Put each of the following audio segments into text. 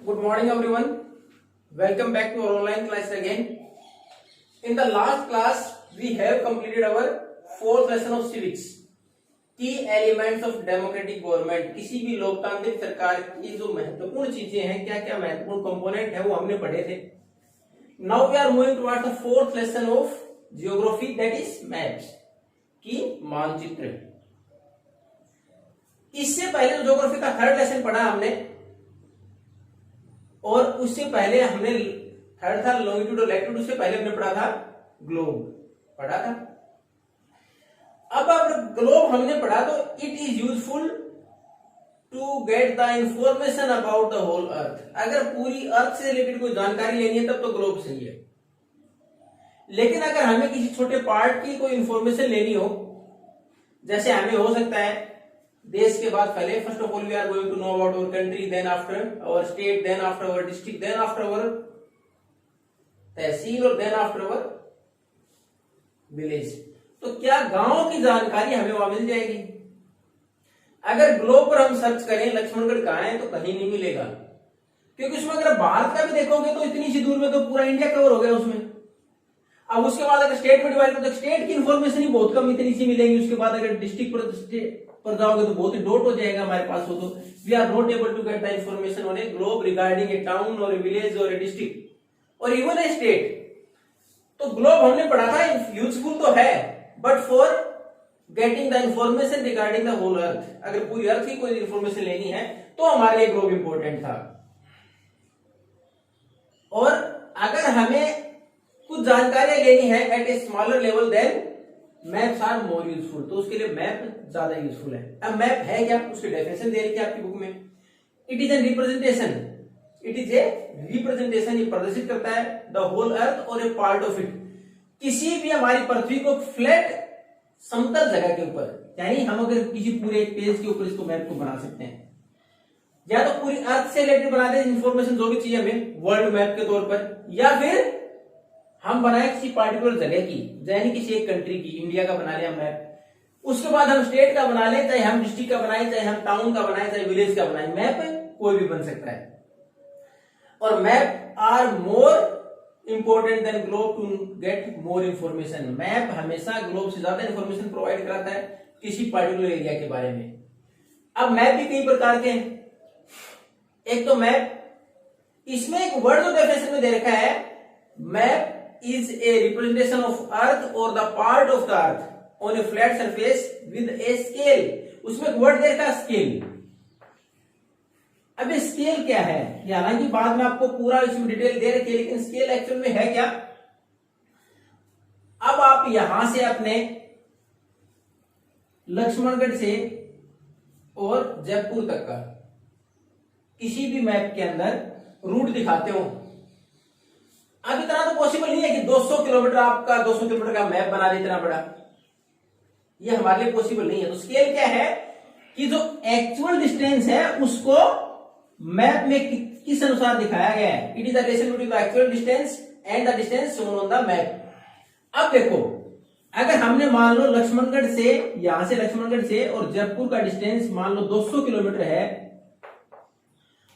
Good morning everyone. Welcome back to our online class again. In the last class we have completed our fourth lesson of civics. Key elements of democratic government. किसी भी लोकतांत्रिक सरकार की जो महत्वपूर्ण चीजें हैं, क्या क्या महत्वपूर्ण कंपोनेंट है वो हमने पढ़े थे. Now we are moving towards the fourth lesson of geography, that is maps. की मानचित्र. इससे पहले जो ज्योग्राफी का थर्ड लेसन पढ़ा हमने, और उससे पहले हमने थर्ड था लॉन्गिट्यूड और लैटिट्यूड, उससे पहले हमने पढ़ा था ग्लोब पढ़ा था. अब ग्लोब हमने पढ़ा तो it is useful to get the information about the whole earth. अगर पूरी अर्थ से रिलेटेड कोई जानकारी लेनी है तब तो ग्लोब सही है. लेकिन अगर हमें किसी छोटे पार्ट की कोई इंफॉर्मेशन लेनी हो, जैसे हमें हो सकता है देश के बाद पहले first of all we are going to know about our country, then after our state, then after our district, then after our tehsil और देन आफ्टर अवर विलेज. तो क्या गांव की जानकारी हमें वहां मिल जाएगी? अगर ग्लोब पर हम सर्च करें लक्ष्मणगढ़ कहां है तो कहीं नहीं मिलेगा, क्योंकि उसमें अगर भारत का भी देखोगे तो इतनी सी दूर में तो पूरा इंडिया कवर हो गया उसमें. अब उसके बाद अगर स्टेट में डिवाइड करो तो स्टेट की इंफॉर्मेशन ही बहुत कम इतनी सी मिलेगी. उसके बाद अगर डिस्ट्रिक्ट पर जाओगे तो बहुत ही डॉट हो जाएगा हमारे पास. हो तो we are not able to get the information on a globe regarding a town और ए विलेज और ए डिस्ट्रिक्ट और इवन ए स्टेट. तो ग्लोब हमने पढ़ा था यूजफुल तो है, but for getting the information regarding the whole earth. अगर पूरी अर्थ की कोई इंफॉर्मेशन लेनी है तो हमारे लिए ग्लोब इंपॉर्टेंट था. और अगर हमें कुछ जानकारियां लेनी है at a smaller level than maps are more useful, तो उसके लिए मैप ज्यादा यूजफुल है. अब मैप है क्या, उसकी डेफिनेशन दे रखी है आपकी बुक में. It is an representation, it is a representation, ये प्रदर्शित करता है द होल अर्थ और ए पार्ट ऑफ इट. किसी भी हमारी पृथ्वी को फ्लैट समतल जगह के ऊपर, यानी हम अगर किसी पूरे पेज के ऊपर इसको मैप को बना सकते हैं, या तो पूरी अर्थ से रिलेटेड बना दे इंफॉर्मेशन जो भी चाहिए हमें वर्ल्ड मैप के तौर पर, या फिर हम बनाए किसी पार्टिकुलर जगह की, यानी किसी एक कंट्री की, इंडिया का बना लिया मैप. उसके बाद हम स्टेट का बना ले, चाहे हम डिस्ट्रिक्ट का बनाए, चाहे हम टाउन का बनाए, चाहे विलेज का बनाए, मैप कोई भी बन सकता है. और map are more important than globe to get more information. Map हमेशा ग्लोब से ज्यादा इंफॉर्मेशन प्रोवाइड कराता है किसी पार्टिकुलर एरिया के बारे में. अब मैप भी कई प्रकार के हैं. एक तो मैप, इसमें एक वर्ड जो डेफिनेशन में दे रखा है, map is a representation of earth or the part of the earth on a flat surface with a scale. उसमें एक वर्ड दे रखा है स्केल. अब ये स्केल क्या है, हालांकि बाद में आपको पूरा इसमें डिटेल दे रखी है, लेकिन स्केल एक्चुअल में है क्या. अब आप यहां से अपने लक्ष्मणगढ़ से और जयपुर तक का किसी भी मैप के अंदर रूट दिखाते हो. अब इतना तो पॉसिबल नहीं है कि 200 किलोमीटर आपका 200 किलोमीटर का मैप बना दे इतना बड़ा, ये हमारे लिए पॉसिबल नहीं है. तो स्केल क्या है कि जो एक्चुअल डिस्टेंस है उसको मैप में किस अनुसार दिखाया गया है. It is the relation between the actual distance and the distance shown on the map. अब देखो, अगर हमने मान लो लक्ष्मणगढ़ से, यहां से लक्ष्मणगढ़ से और जयपुर का डिस्टेंस मान लो 200 किलोमीटर है,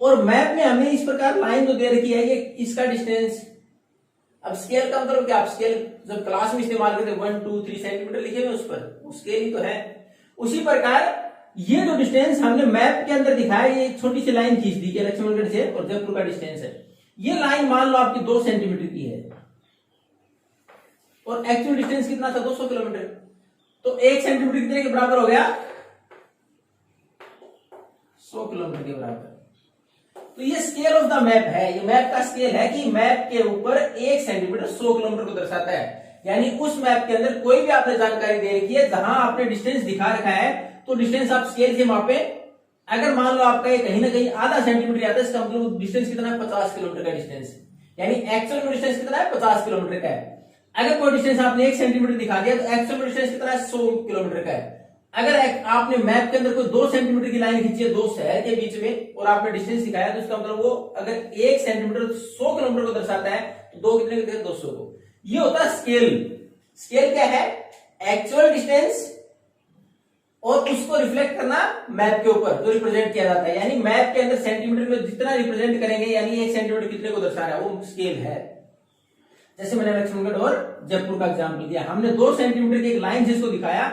और मैप में हमें इस प्रकार लाइन जो दे रखी है ये इसका डिस्टेंस. अब स्केल का मतलब क्या, आप स्केल जब क्लास में इस्तेमाल करते 1 2 3 सेंटीमीटर लिखे हुए उस पर, वो स्केल ही तो है. उसी प्रकार ये जो डिस्टेंस हमने मैप के अंदर दिखाया, ये एक छोटी सी लाइन खींच दी कि लक्ष्मणगढ़ से और जयपुर का डिस्टेंस है. ये लाइन मान लो आपकी 2 सेंटीमीटर की है और एक्चुअल डिस्टेंस कितना था, 200 किलोमीटर. तो 1 सेंटीमीटर कितने के बराबर हो गया, 100 किलोमीटर के बराबर. तो ये स्केल ऑफ द मैप है, ये मैप का स्केल है कि मैप के ऊपर 1 सेंटीमीटर 100 किलोमीटर को दर्शाता है. यानी उस मैप के अंदर कोई भी आपने जानकारी दे रखी है, जहां आपने डिस्टेंस दिखा रखा है, तो डिस्टेंस आप स्केल से मापे. अगर मान लो आपका ये कहीं ना कहीं आधा सेंटीमीटर आता है, इसका मतलब डिस्टेंस कितना है, 50 किलोमीटर का डिस्टेंस. यानी एक्चुअल में डिस्टेंस कितना है, 50 किलोमीटर का है. अगर कोई डिस्टेंस आपने 1 सेंटीमीटर दिखा दिया तो एक्चुअल डिस्टेंस कितना है, 100 किलोमीटर का है. अगर आपने मैप के अंदर कोई 2 सेंटीमीटर की लाइन खींची है 2 शहर के बीच में और आपने डिस्टेंस दिखाया, तो इसका मतलब वो अगर 1 सेंटीमीटर 100 किलोमीटर को दर्शाता है तो 2 कितने के 200 को. ये होता है स्केल. स्केल क्या है, एक्चुअल डिस्टेंस और उसको रिफ्लेक्ट करना मैप के ऊपर जो रिप्रेजेंट किया जाता है. यानी मैप के अंदर सेंटीमीटर में कितना रिप्रेजेंट करेंगे, यानी 1 सेंटीमीटर कितने को दर्शा रहा है, वो स्केल है। जैसे मैंने लक्ष्मणगढ़ और जयपुर का एग्जाम्पल दिया, हमने 2 सेंटीमीटर की एक लाइन जिसको दिखाया,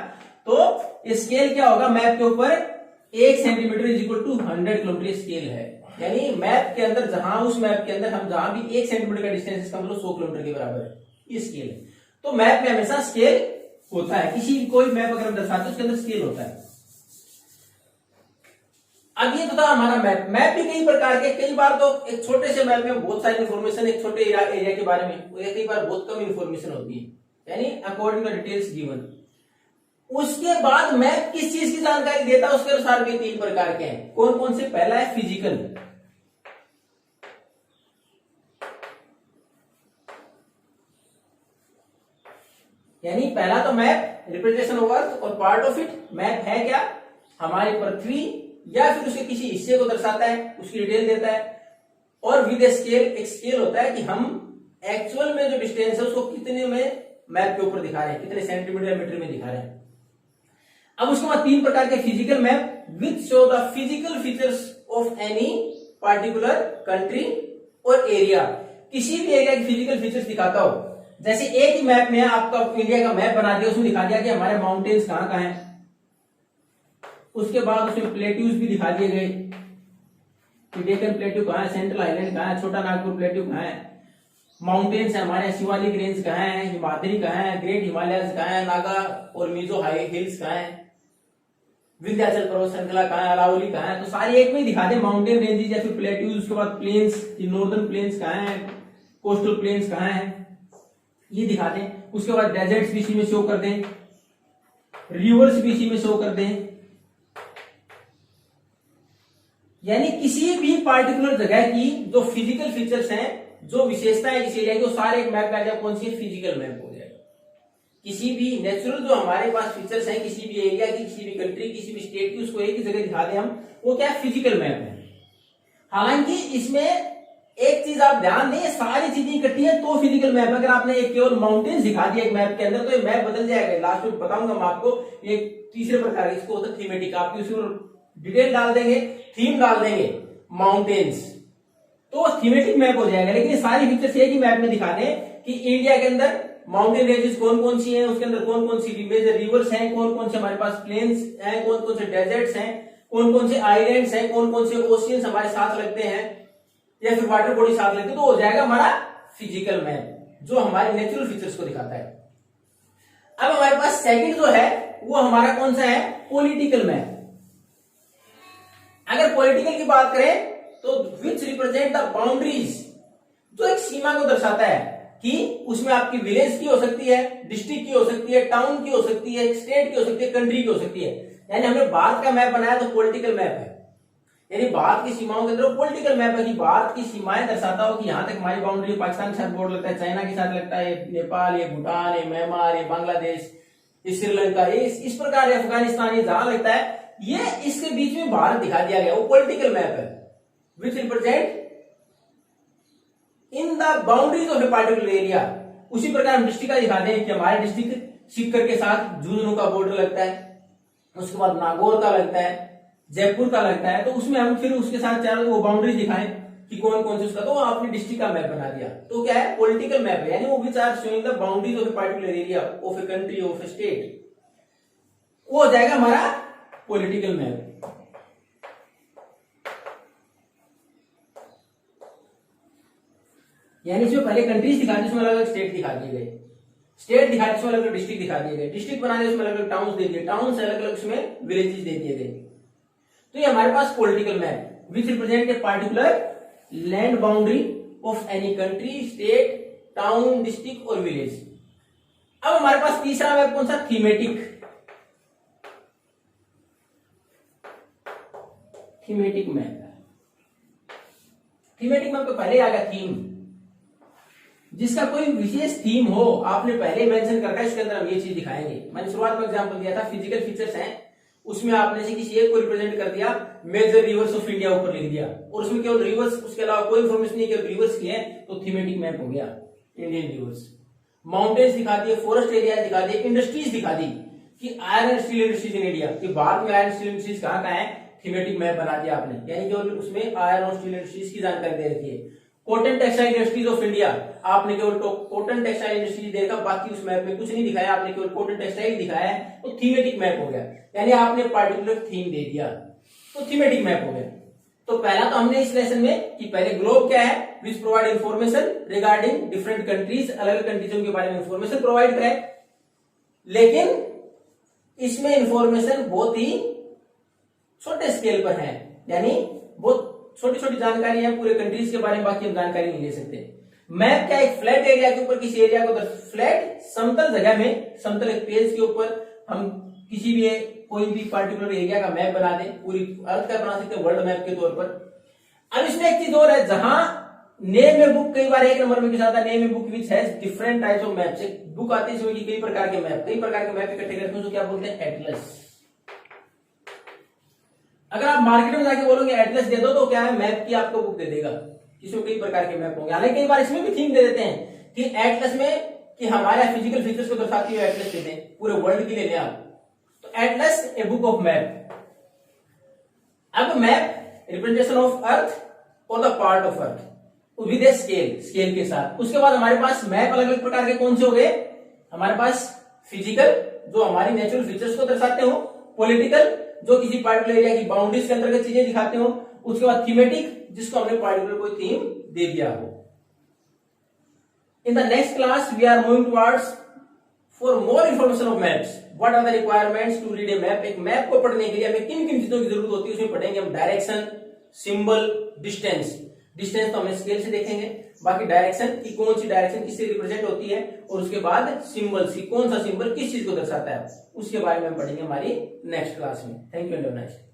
तो स्केल क्या होगा मैप के ऊपर, 1 centimetre is equal to 100 kilometre scale है। यानी मैप के अंदर जहां, उस मैप के अंदर हम जहां भी 1 सेंटीमीटर का डिस्टेंस, इसका मतलब 100 किलोमीटर के बराबर है, ये स्केल है। तो मैप में हमेशा स्केल होता है, किसी भी कोई मैप अगर हम दर्शाते हैं उसके अंदर स्केल होता है। अब ये तो था हमारा मैप। मैप भी कई प्रकार के, कई बार तो एक छोटे से मैप में बहुत सारी इन्फॉर्मेशन, एक छोटे एरिया के बारे में कई बार बहुत कम इन्फॉर्मेशन होती है, यानी अकॉर्डिंग टू डिटेल्स गिवन। उसके बाद मैप किस चीज की जानकारी देता है, उसके अनुसार भी 3 प्रकार के हैं। कौन कौन से? पहला है फिजिकल, यानी पहला तो मैप रिप्रेजेंटेशन ऑफ अर्थ और पार्ट ऑफ इट। मैप है क्या, हमारी पृथ्वी या फिर उसके किसी हिस्से को दर्शाता है, उसकी डिटेल देता है। और विद स्केल, एक स्केल होता है कि हम एक्चुअल में जो डिस्टेंस है उसको कितने में मैप के ऊपर दिखा रहे हैं, कितने सेंटीमीटर या मीटर में दिखा रहे हैं। अब उसके बाद 3 प्रकार के physical map which show the physical features of any particular country और एरिया। किसी भी एरिया की फिजिकल फीचर्स दिखाता हो। जैसे एक ही मैप में आपका इंडिया का मैप बना दिया, उसमें दिखा दिया कि हमारे माउंटेन्स कहां कहां हैं, उसके बाद उसमें प्लेट्यूज भी दिखा दिए गए कि डेक्कन प्लेट्यू कहां है, सेंट्रल आइलैंड कहां है, छोटा नागपुर प्लेट्यू कहां है, माउंटेन्स है हमारे, शिवालिक रेंज कहां है, हिमाद्री कहां है, ग्रेट हिमालयस कहां है, नागा और मिजो हाई हिल्स कहां है, विंध्याचल पर्वत श्रृंखला कहां है, अरावली कहां है। तो सारी एक में ही दिखा दे, माउंटेन रेंजेस या फिर प्लेट्यूज। उसके बाद प्लेन्स, नॉर्दर्न प्लेन्स कहां है, कोस्टल प्लेन्स कहां है, ये दिखा दें। उसके बाद डेजर्ट्स भी इसी में शो कर दें, रिवर्स भी इसी में शो कर दें। यानी किसी भी पार्टिकुलर जगह की जो फिजिकल फीचर्स हैं, जो विशेषताएं इस एरिया की, वो सारे एक मैप में आ जाए। कौन सी? फिजिकल मैप हो जाएगा। किसी भी नेचुरल जो हमारे पास फीचर्स हैं किसी भी एरिया की, किसी भी कंट्री, किसी भी स्टेट की, उसको एक ही जगह दिखा दें हम, वो क्या है? फिजिकल मैप है। हालांकि इसमें एक चीज आप ध्यान दें, सारी चीजें इकट्ठी है तो फिजिकल मैप। अगर आपने एक केवल माउंटेन्स दिखा दिया एक मैप के अंदर, तो ये मैप बदल जाएगा। लास्ट में बताऊंगा मैं आपको। एक तीसरे प्रकार इसको होता है थीमेटिक। आप उसमें डिटेल डाल देंगे, थीम डाल देंगे माउंटेन्स, तो थीमेटिक मैप हो जाएगा। लेकिन सारी फीचर्स एक ही मैप में दिखा दें कि इंडिया के अंदर माउंटेन रेंजेस कौन कौन सी हैं, उसके अंदर कौन कौन सी मेजर रिवर्स हैं, कौन कौन से हमारे पास प्लेन्स हैं, कौन कौन से डेजर्ट्स हैं, कौन कौन से आइलैंड्स हैं, कौन कौन से ओशियंस हमारे साथ लगते हैं या फिर वाटर बॉडी साथ लगते हैं, तो हो जाएगा हमारा फिजिकल मैप, जो हमारे नेचुरल फीचर्स को दिखाता है। अब हमारे पास सेकंड जो है वो हमारा कौन सा है? Political map. अगर पॉलिटिकल की बात करें तो विच रिप्रेजेंट द बाउंड्रीज, जो एक सीमा को दर्शाता है कि उसमें आपकी विलेज की हो सकती है, डिस्ट्रिक्ट की हो सकती है, टाउन की हो सकती है, स्टेट की हो सकती है, कंट्री की हो सकती है। यानी हमने भारत का मैप बनाया तो पॉलिटिकल मैप है, यानी भारत की सीमाओं के अंदर पॉलिटिकल मैप है कि भारत की सीमाएं दर्शाता हो कि यहां तक हमारी बाउंड्री, पाकिस्तान के साथ बॉर्डर लगता है, चाइना के साथ लगता है, नेपाल, ये भूटान, ये म्यांमार, ये बांग्लादेश, ये श्रीलंका, ये इस प्रकार अफगानिस्तान, ये जहां लगता है, ये इसके बीच में भारत दिखा दिया गया, वो पॉलिटिकल मैप है which represent in the boundaries of a particular area. उसी प्रकार हम डिस्ट्रिक्ट का दिखा दें कि हमारे डिस्ट्रिक्ट सीकर के साथ झुंझुनू का बॉर्डर लगता है, उसके बाद नागौर का लगता है, जयपुर का लगता है, तो उसमें हम फिर उसके साथ चारों वो बाउंड्री दिखाएं कि कौन कौन से उसका, तो आपने डिस्ट्रिक्ट का मैप बना दिया। तो क्या है? पॉलिटिकल मैप है, यानी वो which are showing the boundaries of a particular area of a country, of a state, वो हो जाएगा हमारा पॉलिटिकल मैप। यानी इसमें पहले कंट्रीज दिखा दी, उसमें अलग अलग स्टेट दिखा दिए गए, स्टेट दिखा दी, उसमें अलग अलग डिस्ट्रिक्ट दिखा दिए गए, डिस्ट्रिक्ट बना दिए, उसमें अलग अलग टाउन्स दे दिए, टाउन से अलग अलग उसमें विलेजेस दे दिए गए। तो ये हमारे पास political map which represent a particular land boundary of any country, state, town, district और विलेज। अब हमारे पास तीसरा मैप कौन सा? Thematic. Thematic map, thematic map तो पहले आ गया थीम, जिसका कोई विशेष थीम हो, आपने पहले मेंशन कर रखा है, इसके अंदर हम ये चीज दिखाएंगे। मैंने शुरुआत में एग्जांपल दिया था, फिजिकल फीचर्स हैं, उसमें आपने से किसी एक को रिप्रेजेंट कर दिया, मेजर रिवर्स ऑफ इंडिया ऊपर लिख दिया, और उसमें केवल रिवर्स, उसके अलावा कोई इंफॉर्मेशन नहीं, केवल रिवर्स की है, तो थीमेटिक मैप हो गया इंडियन रिवर्स। माउंटेन्स दिखा दिए, फॉरेस्ट एरिया दिखा दिए, इंडस्ट्रीज दिखा दी कि iron and steel industries in India, कि भारत में आयरन स्टील इंडस्ट्रीज कहां कहां है, थीमेटिक मैप बना दिया आपने, यानी केवल उसमें आयरन और स्टील इंडस्ट्रीज की जानकारी दे रखी है। Cotton textile industries of India, आपने केवल कॉटन टेक्सटाइल इंडस्ट्रीज देखा, बाकी उस मैप में कुछ नहीं दिखाया, आपने केवल कॉटन टेक्सटाइल दिखाया है, तो थीमेटिक मैप हो गया, यानी आपने पार्टिकुलर थीम दे दिया, तो थीमेटिक मैप हो गया। तो पहला तो हमने इस लेसन में कि पहले ग्लोब क्या है, which provide information regarding different countries, अलग अलग कंट्रीजों के बारे में इंफॉर्मेशन प्रोवाइड कराए, लेकिन इसमें इंफॉर्मेशन बहुत ही छोटे स्केल पर है, यानी बहुत छोटी छोटी जानकारी है पूरे कंट्रीज के बारे में, बाकी हम जानकारी नहीं ले सकते। मैप क्या, एक फ्लैट एरिया के ऊपर किसी एरिया को, फ्लैट समतल जगह में, समतल एक पेज के ऊपर हम किसी भी कोई भी पार्टिकुलर एरिया का मैप बना दें, पूरी अर्थ का बना सकते हैं वर्ल्ड मैप के तौर पर। अब इसमें एक चीज और है, जहां नेम ए बुक कई बार एक नंबर में आता है, name a book which has different types of maps, एक बुक आती है इसमें कई प्रकार के मैप, इकट्ठे करके उसको क्या बोलते हैं, एटलस। अगर आप मार्केट में जाके बोलोगे एटलस दे दो, तो क्या है, मैप की आपको बुक दे देगा, इसमें कई प्रकार के मैप होंगे। हालांकि कई बार इसमें भी थीम दे देते हैं कि एटलस में कि हमारे फिजिकल फीचर्स को दर्शाती हुई एटलस दे दें, पूरे वर्ल्ड की ले लें आप, तो Atlas a book of map. अब मैप रिप्रेजेंटेशन ऑफ अर्थ और the part of earth with a scale के साथ। उसके बाद हमारे पास मैप अलग अलग प्रकार के कौन से हो गए, हमारे पास फिजिकल जो हमारी नेचुरल फीचर्स को दर्शाते हो, पॉलिटिकल जो किसी पार्टिकुलर एरिया की बाउंड्रीज के अंतर्गत चीजें दिखाते हो, उसके बाद थीमेटिक जिसको हमने पार्टिकुलर कोई थीम दे दिया हो। In the next class we are moving towards for more information of maps, what are the requirements to read a map. एक मैप को पढ़ने के लिए हमें किन किन चीजों की जरूरत होती है उसमें पढ़ेंगे हम। Direction, symbol, distance. डिस्टेंस तो हमें स्केल से देखेंगे, बाकी डायरेक्शन की कौन सी डायरेक्शन किससे रिप्रेजेंट होती है, और उसके बाद सिंबल की कौन सा सिंबल किस चीज को दर्शाता है, उसके बारे में हम पढ़ेंगे हमारी नेक्स्ट क्लास में। Thank you and have a nice day.